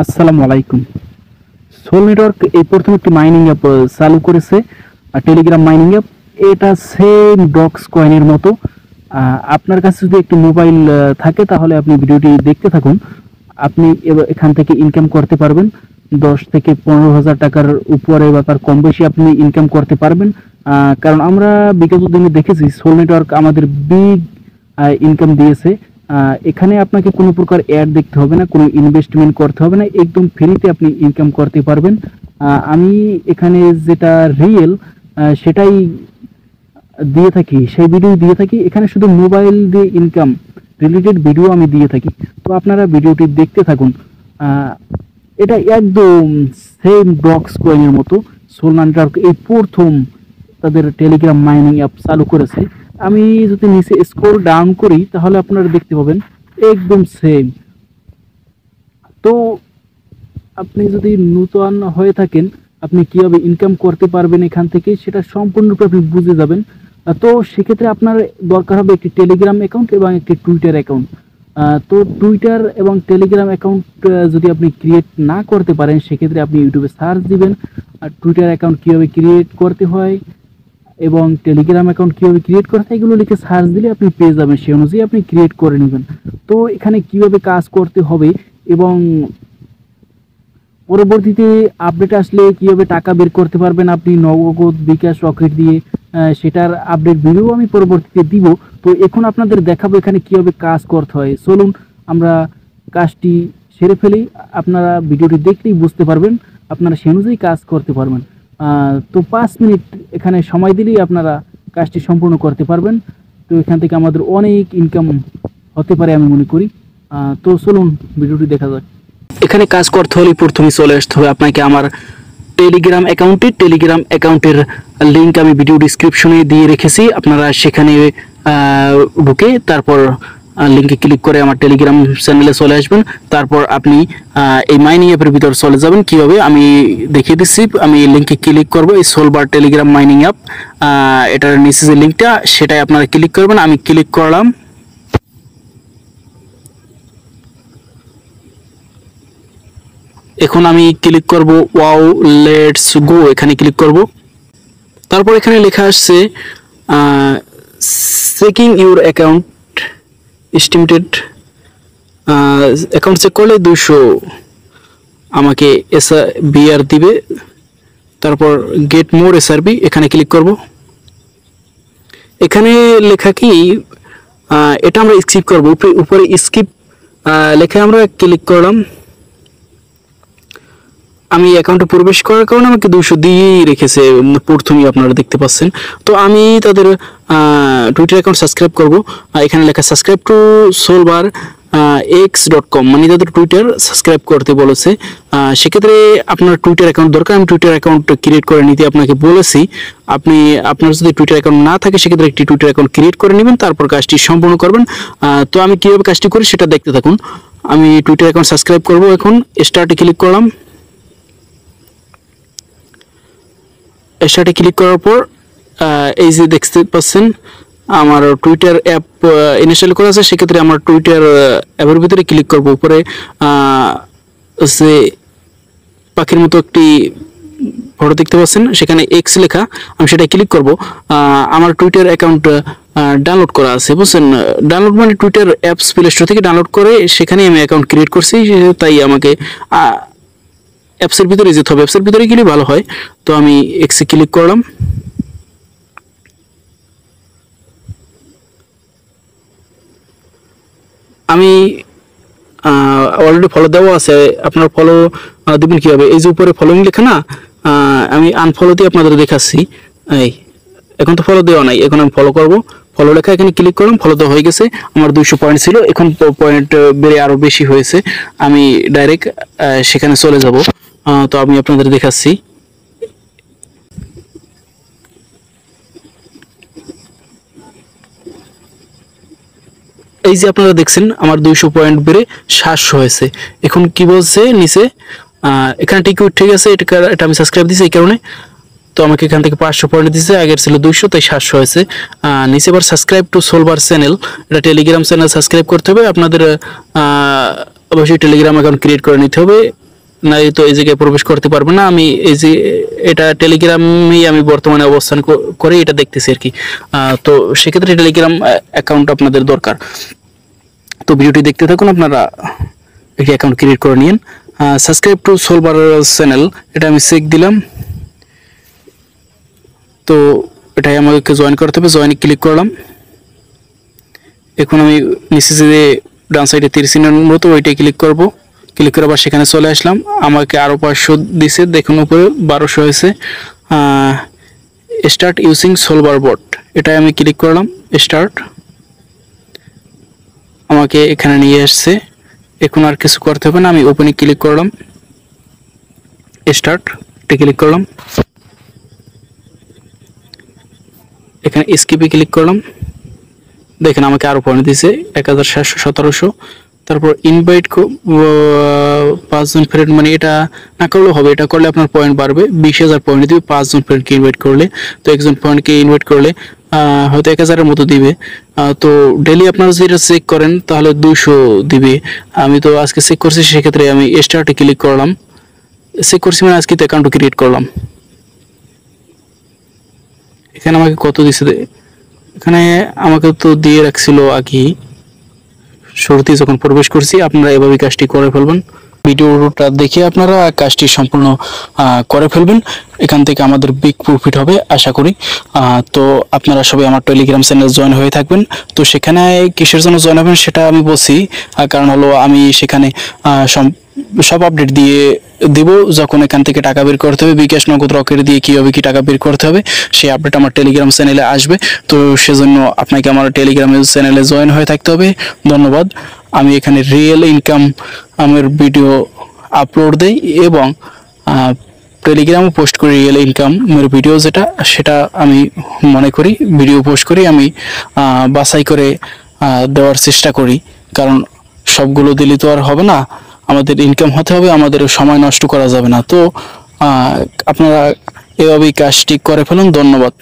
আসসালামু আলাইকুম। Soul network এই প্রথম একটি মাইনিং অ্যাপ চালু করেছে, টেলিগ্রাম মাইনিং অ্যাপ। এটা সেম ডক্স কয়েনের মতো। আপনার কাছে যদি একটি মোবাইল থাকে তাহলে আপনি ভিডিওটি দেখতে থাকুন। আপনি এখান থেকে ইনকাম করতে পারবেন 10 থেকে 15,000 টাকার উপরে বা তার কম বেশি আপনি ইনকাম করতে পারবেন। কারণ আমরা বিগত দিনে দেখেছি সোল নেটওয়ার্ক আমাদের বিগ ইনকাম দিয়েছে। এখানে আপনাকে কোনো প্রকার অ্যাড দেখতে হবে না, কোনো ইনভেস্টমেন্ট করতে হবে না, একদম ফ্রিতে আপনি ইনকাম করতে পারবেন। আমি এখানে যেটা রিয়েল সেটাই দিয়ে থাকি, সেই ভিডিও দিয়ে থাকি। এখানে শুধু মোবাইল দিয়ে ইনকাম রিলেটেড ভিডিও আমি দিয়ে থাকি, তো আপনারা ভিডিওটি দেখতে থাকুন। এটা একদম সেম ডক্স কয়েনের মতো। সোল নেটওয়ার্ক এই প্রথম তাদের টেলিগ্রাম মাইনিং অ্যাপ চালু করেছে। আমি যদি নিচে স্ক্রল ডাউন করি তাহলে আপনারা দেখতে পাবেন একদম সেম। তো আপনি যদি নতুন হয়ে থাকেন, আপনি কিভাবে ইনকাম করতে পারবেন এখান থেকে সেটা সম্পূর্ণরূপে আপনি বুঝে যাবেন। তো সেক্ষেত্রে আপনার দরকার হবে একটি টেলিগ্রাম অ্যাকাউন্ট এবং একটি টুইটার অ্যাকাউন্ট। তো টুইটার এবং টেলিগ্রাম অ্যাকাউন্ট যদি আপনি ক্রিয়েট না করতে পারেন, সেক্ষেত্রে আপনি ইউটিউবে সার্চ দিবেন আর টুইটার অ্যাকাউন্ট কীভাবে ক্রিয়েট করতে হয় এবং টেলিগ্রাম অ্যাকাউন্ট কীভাবে ক্রিয়েট করতে হয় এগুলো লিখে সার্চ দিলে আপনি পেয়ে যাবেন, সেই অনুযায়ী আপনি ক্রিয়েট করে নেবেন। তো এখানে কিভাবে কাজ করতে হবে এবং পরবর্তীতে আপডেট আসলে কিভাবে টাকা বের করতে পারবেন আপনি নগদ, বিকাশ, রকেট দিয়ে, সেটার আপডেট ভিডিও আমি পরবর্তীতে দিব। তো এখন আপনাদের দেখাবো এখানে কিভাবে কাজ করতে হয়। চলুন আমরা কাজটি সেরে ফেলি। আপনারা ভিডিওটি দেখলেই বুঝতে পারবেন, আপনারা সে অনুযায়ী কাজ করতে পারবেন। তো 5 মিনিট এখানে সময় দিলেই আপনারা কাজটি সম্পূর্ণ করতে পারবেন। তো এখান থেকে আমাদের অনেক ইনকাম হতে পারে আমি মনে করি। তো চলুন ভিডিওটি দেখা যাক। এখানে কাজ করতে হলে প্রথমে চলে আসতে হবে আপনাকে আমার টেলিগ্রাম অ্যাকাউন্টের লিঙ্ক আমি ভিডিও ডিসক্রিপশনে দিয়ে রেখেছি। আপনারা সেখানে ঢুকে তারপর লিঙ্কে ক্লিক করে আমার টেলিগ্রাম চ্যানেলে চলে আসবেন। তারপর আপনি এই মাইনিং অ্যাপের ভিতর চলে যাবেন। কীভাবে আমি দেখিয়ে দিচ্ছি। আমি লিঙ্কে ক্লিক করব, এই সোলবার টেলিগ্রাম মাইনিং অ্যাপ, এটার নিচে যে লিঙ্কটা সেটাই আপনারা ক্লিক করবেন। আমি ক্লিক করলাম। এখন আমি ক্লিক করব ওয়াও লেটস গো, এখানে ক্লিক করব। তারপর এখানে লেখা আসছে checking your account estimated, account check করলে 200 আমাকে বিআর দিবে। তারপর গেট মোর এসআরবি, এখানে ক্লিক করব। এখানে লেখা কি এটা আমরা স্কিপ করব, উপরে স্কিপ লেখা আমরা ক্লিক করলাম। আমি অ্যাকাউন্টে প্রবেশ করার কারণে আমাকে 200 দিয়েই রেখেছে প্রথমেই, আপনারা দেখতে পাচ্ছেন। তো আমি তাদের টুইটার অ্যাকাউন্ট সাবস্ক্রাইব করব। এখানে লেখা সাবস্ক্রাইব টু সোলবার x.com, মানে তাদের টুইটার সাবস্ক্রাইব করতে বলেছে। সেক্ষেত্রে আপনার টুইটার অ্যাকাউন্ট দরকার। আমি টুইটার অ্যাকাউন্ট ক্রিয়েট করে নিতে আপনাকে বলেছি। আপনার যদি টুইটার অ্যাকাউন্ট না থাকে সেক্ষেত্রে একটি টুইটার অ্যাকাউন্ট ক্রিয়েট করে নেবেন, তারপর কাজটি সম্পূর্ণ করবেন। তো আমি কীভাবে কাজটি করি সেটা দেখতে থাকুন। আমি টুইটার অ্যাকাউন্ট সাবস্ক্রাইব করব। এখন স্টার্টে ক্লিক করলাম। স্টার্টে ক্লিক করার পর এই যে দেখতে পাচ্ছেন আমার টুইটার অ্যাপ ইনস্টল করা আছে। সেক্ষেত্রে আমার টুইটার অ্যাপের ভিতরে ক্লিক করব। উপরে যে পাখির মতো একটি ফটো দেখতে পাচ্ছেন, সেখানে এক্স লেখা, আমি সেটা ক্লিক করব। আমার টুইটার অ্যাকাউন্ট ডাউনলোড করা আছে, বুঝছেন। ডাউনলোড মানে টুইটার অ্যাপস প্লে স্টোর থেকে ডাউনলোড করে সেখানে আমি অ্যাকাউন্ট ক্রিয়েট করছি, তাই আমাকে অ্যাপসের ভিতরে যেতে হবে। অ্যাপসের ভিতরে গেলে ভালো হয়। তো আমি এক্সে ক্লিক করলাম। আমি অলরেডি ফলো দেওয়া আছে, আপনার ফলো দেবেন কীভাবে? এই যে উপরে ফলোইং লেখা না, আমি আনফলো দিয়ে আপনাদের দেখাচ্ছি। এই এখন তো ফলো দেওয়া নাই, এখন আমি ফলো করব। ফলো লেখা এখানে ক্লিক করলাম, ফলো দেওয়া হয়ে গেছে। আমার 200 পয়েন্ট ছিল, এখন পয়েন্ট বেড়ে আরও বেশি হয়েছে। আমি ডাইরেক্ট সেখানে চলে যাব। তো আমি আপনাদের দেখাচ্ছি। এই যে আপনারা দেখছেন আমার 200 পয়েন্ট বেড়ে 700 হয়েছে। এখন কি বলছে নিচে, এখানে ঠিক উঠে গেছে, এটা আমি সাবস্ক্রাইব দিয়েছি এই কারণে। তো আমাকে এখান থেকে 500 পয়েন্ট দিচ্ছে, আগের ছিল 200, তাই 700 হয়েছে। নিচে আবার সাবস্ক্রাইব টু সোলবার চ্যানেল, এটা টেলিগ্রাম চ্যানেল সাবস্ক্রাইব করতে হবে আপনাদের। অবশ্যই টেলিগ্রাম অ্যাকাউন্ট ক্রিয়েট করে নিতে হবে। নাই তো এই জায়গায় প্রবেশ করতে পারবে না। আমি এই যে এটা টেলিগ্রামেই আমি বর্তমানে অবস্থান করে এটা দেখতেছি আর কি। তো সেক্ষেত্রে টেলিগ্রাম অ্যাকাউন্ট আপনাদের দরকার। তো ভিডিওটি দেখতে থাকুন, আপনারা একটি অ্যাকাউন্ট ক্রিয়েট করে নিন। সাবস্ক্রাইব টু সোলবার চ্যানেল, এটা আমি চেক দিলাম। তো এটাই আমাকে জয়েন করতে হবে, জয়েনে ক্লিক করলাম। এখন আমি নিচে যে ডান সাইডে 30 চিহ্নের মতো ওইটাই ক্লিক করব। ক্লিক করে আবার সেখানে চলে আসলাম। আমাকে আরও 500 দিছে, দেখুন উপরে 1200 হয়েছে। স্টার্ট ইউজিং সোলবার বট, এটাই আমি ক্লিক করলাম। স্টার্ট, আমাকে এখানে নিয়ে আসছে। এখন আর কিছু করতে হবে না, আমি ওপেনে ক্লিক করলাম। স্টার্ট এটা ক্লিক করলাম, এখানে স্কিপে ক্লিক করলাম। দেখেন আমাকে আরো পয়েন্ট দিয়েছে 1717। তারপর ইনভাইট 5 জন ফ্রেন্ড, মানে এটা না করলেও হবে, এটা করলে আপনার পয়েন্ট বাড়বে, 20,000 পয়েন্ট দিবে 5 জন ফ্রেন্ডকে ইনভাইট করলে। তো একজন ফ্রেন্ডকে ইনভাইট করলে হয়তো 1000-এর মতো দিবে। তো ডেলি আপনারা যেটা চেক করেন তাহলে 200 দিবে। আমি তো আজকে চেক করছি, সেক্ষেত্রে আমি স্টার্টে ক্লিক করলাম। চেক করছি মানে আজকে অ্যাকাউন্ট ক্রিয়েট করলাম। এখানে আমাকে কত দিছে, এখানে আমাকে তো দিয়ে রাখছিল আগে শুরুতে যখন প্রবেশ করছি। আপনারা এভাবে কাজটি করে ফেলবেন, ভিডিওটা দেখে আপনারা কাজটি সম্পূর্ণ করে ফেলবেন। এখান থেকে আমাদের বিগ প্রফিট হবে আশা করি। তো আপনারা সবাই আমার টেলিগ্রাম চ্যানেল জয়েন হয়ে থাকবেন। তো সেখানে কিসের জন্য জয়েন হবেন সেটা আমি বলছি, কারণ হলো আমি সেখানে সব আপডেট দিয়ে দেব। যখন এখান থেকে টাকা বের করতে হবে, বিকাশ, নগদ, রকেট দিয়ে কীভাবে কি টাকা বের করতে হবে সেই আপডেট আমার টেলিগ্রাম চ্যানেলে আসবে। তো সেজন্য আপনাকে আমার টেলিগ্রাম চ্যানেলে জয়েন হয়ে থাকতে হবে। ধন্যবাদ। আমি এখানে রিয়েল ইনকাম আমার ভিডিও আপলোড দেই এবং টেলিগ্রামে পোস্ট করি রিয়েল ইনকামের ভিডিও, সেটা আমি মনে করি ভিডিও পোস্ট করি, আমি বাছাই করে দেওয়ার চেষ্টা করি। কারণ সবগুলো দিলে তো আর হবে না, আমাদের ইনকাম হতে হবে, আমাদের সময় নষ্ট করা যাবে না। তো আপনারা এভাবেই কাজটি করে ফেলুন। ধন্যবাদ।